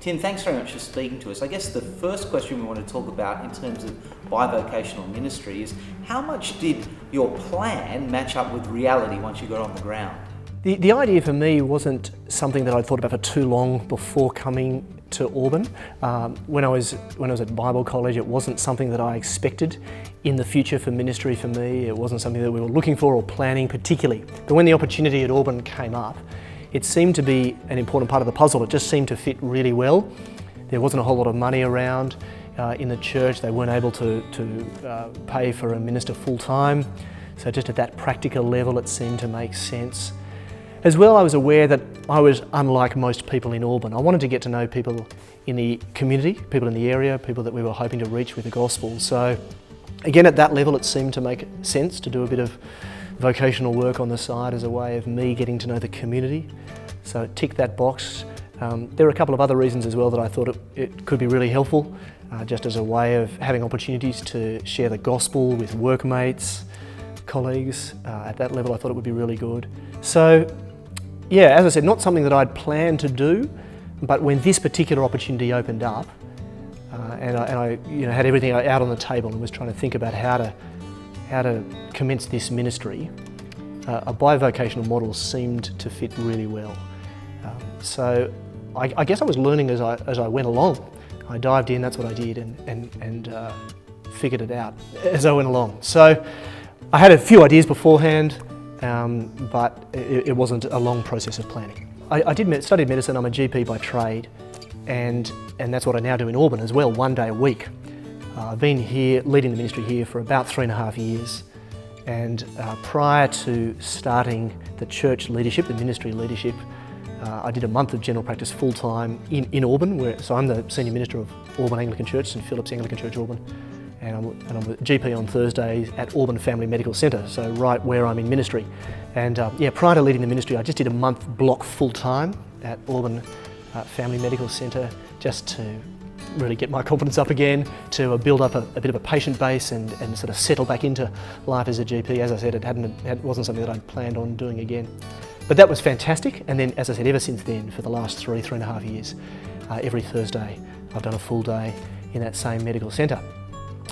Tim, thanks very much for speaking to us. I guess the first question we want to talk about in terms of bivocational ministry is how much did your plan match up with reality once you got on the ground? The idea for me wasn't something that I'd thought about for too long before coming to Auburn. When I was at Bible college, it wasn't something that I expected in the future for ministry for me. It wasn't something that we were looking for or planning particularly. But when the opportunity at Auburn came up, it seemed to be an important part of the puzzle. It just seemed to fit really well. There wasn't a whole lot of money around in the church. They weren't able to pay for a minister full time. So just at that practical level, it seemed to make sense. As well, I was aware that I was unlike most people in Auburn. I wanted to get to know people in the community, people in the area, people that we were hoping to reach with the gospel. So again, at that level, it seemed to make sense to do a bit of vocational work on the side as a way of me getting to know the community. So it ticked that box. There are a couple of other reasons as well that I thought it could be really helpful, just as a way of having opportunities to share the gospel with workmates, colleagues. At that level, I thought it would be really good. So yeah, as I said, not something that I'd planned to do, but when this particular opportunity opened up, and I had everything out on the table and was trying to think about how to commence this ministry, a bivocational model seemed to fit really well. So I guess I was learning as I went along. I dived in, that's what I did, and figured it out as I went along. So I had a few ideas beforehand, but it wasn't a long process of planning. I studied medicine. I'm a GP by trade, and that's what I now do in Auburn as well, 1 day a week. I've been here, leading the ministry here for about 3.5 years, and prior to starting the church leadership, the ministry leadership, I did a month of general practice full-time in Auburn, so I'm the Senior Minister of Auburn Anglican Church, St Philip's Anglican Church, Auburn. And I'm a GP on Thursdays at Auburn Family Medical Centre, so right where I'm in ministry. And prior to leading the ministry, I just did a month block full-time at Auburn Family Medical Centre, just to really get my confidence up again, to build up a bit of a patient base and sort of settle back into life as a GP. As I said, it wasn't something that I'd planned on doing again. But that was fantastic, and then, as I said, ever since then, for the last 3.5 years, every Thursday, I've done a full day in that same medical centre.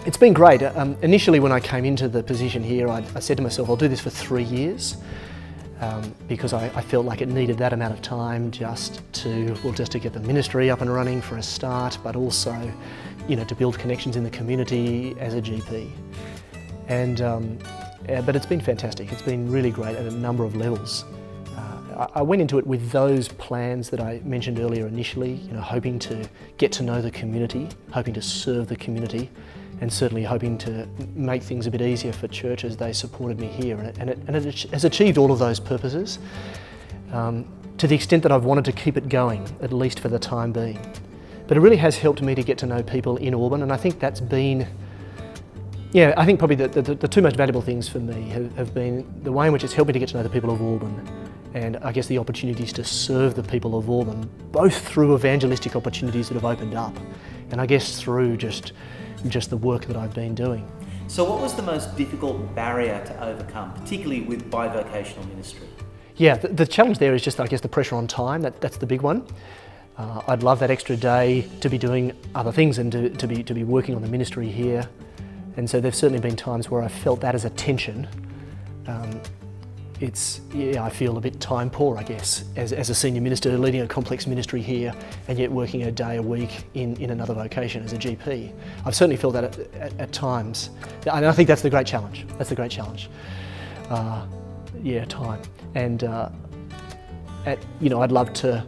It's been great. Initially, when I came into the position here, I said to myself, I'll do this for 3 years, because I felt like it needed that amount of time just to get the ministry up and running for a start, but also, to build connections in the community as a GP. But it's been fantastic. It's been really great at a number of levels. I went into it with those plans that I mentioned earlier initially, hoping to get to know the community, hoping to serve the community, and certainly hoping to make things a bit easier for church as they supported me here. And it has achieved all of those purposes to the extent that I've wanted to keep it going, at least for the time being. But it really has helped me to get to know people in Auburn, and I think that's been, I think probably the two most valuable things for me have been the way in which it's helped me to get to know the people of Auburn, and I guess the opportunities to serve the people of Auburn, both through evangelistic opportunities that have opened up, and I guess through just the work that I've been doing. So what was the most difficult barrier to overcome, particularly with bivocational ministry? Yeah, the challenge there is just, I guess, the pressure on time. That's the big one. I'd love that extra day to be doing other things and to be working on the ministry here. And so there've certainly been times where I felt that as a tension. I feel a bit time poor, I guess, as a senior minister leading a complex ministry here and yet working a day a week in another vocation as a GP. I've certainly felt that at times. And I think that's the great challenge. That's the great challenge. Time. And I'd love to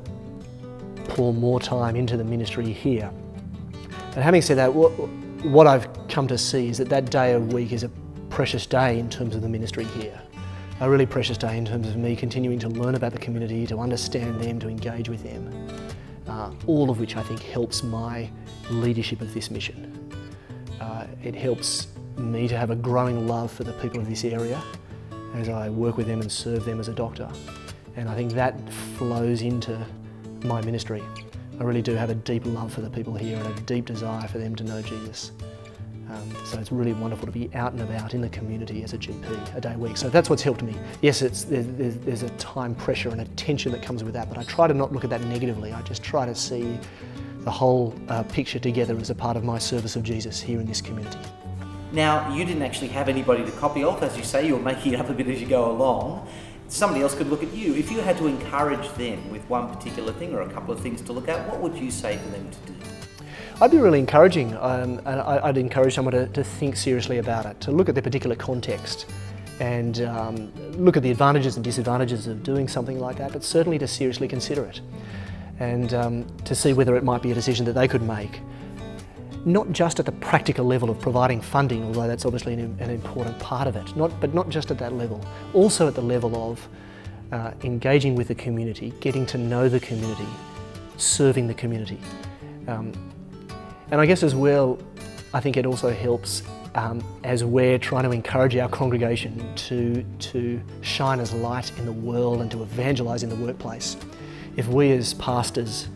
pour more time into the ministry here. But having said that, what I've come to see is that day a week is a precious day in terms of the ministry here. A really precious day in terms of me continuing to learn about the community, to understand them, to engage with them. All of which I think helps my leadership of this mission. It helps me to have a growing love for the people of this area as I work with them and serve them as a doctor. And I think that flows into my ministry. I really do have a deep love for the people here and a deep desire for them to know Jesus. So it's really wonderful to be out and about in the community as a GP a day a week. So that's what's helped me. Yes, there's a time pressure and a tension that comes with that, but I try to not look at that negatively. I just try to see the whole picture together as a part of my service of Jesus here in this community. Now, you didn't actually have anybody to copy off, as you say, you're making it up a bit as you go along. Somebody else could look at you. If you had to encourage them with one particular thing or a couple of things to look at, what would you say for them to do? I'd be really encouraging, and I'd encourage someone to think seriously about it, to look at their particular context and look at the advantages and disadvantages of doing something like that, but certainly to seriously consider it and to see whether it might be a decision that they could make. Not just at the practical level of providing funding, although that's obviously an important part of it, but not just at that level, also at the level of engaging with the community, getting to know the community, serving the community. And I guess as well, I think it also helps as we're trying to encourage our congregation to shine as light in the world and to evangelise in the workplace. If we as pastors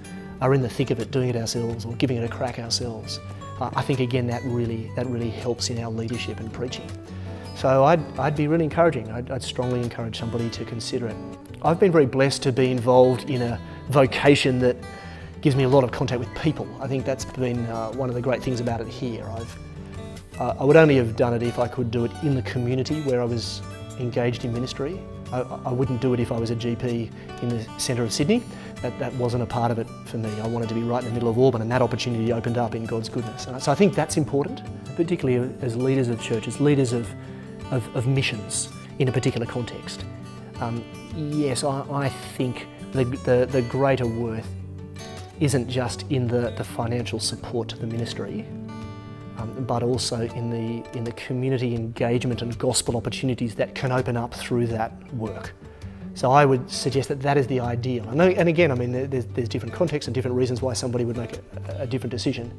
are in the thick of it, doing it ourselves or giving it a crack ourselves, I think again that really helps in our leadership and preaching. So I'd be really encouraging. I'd strongly encourage somebody to consider it. I've been very blessed to be involved in a vocation that gives me a lot of contact with people. I think that's been one of the great things about it here. I would only have done it if I could do it in the community where I was engaged in ministry. I wouldn't do it if I was a GP in the centre of Sydney. That wasn't a part of it for me. I wanted to be right in the middle of Auburn, and that opportunity opened up in God's goodness. And so I think that's important, particularly as leaders of churches, leaders of missions in a particular context. Yes, I think the greater worth isn't just in the financial support to the ministry, but also in the community engagement and gospel opportunities that can open up through that work. So I would suggest that is the ideal. And again, I mean, there's different contexts and different reasons why somebody would make a different decision.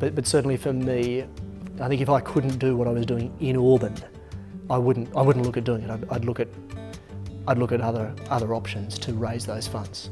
But certainly for me, I think if I couldn't do what I was doing in Auburn, I wouldn't look at doing it. I'd look at other options to raise those funds.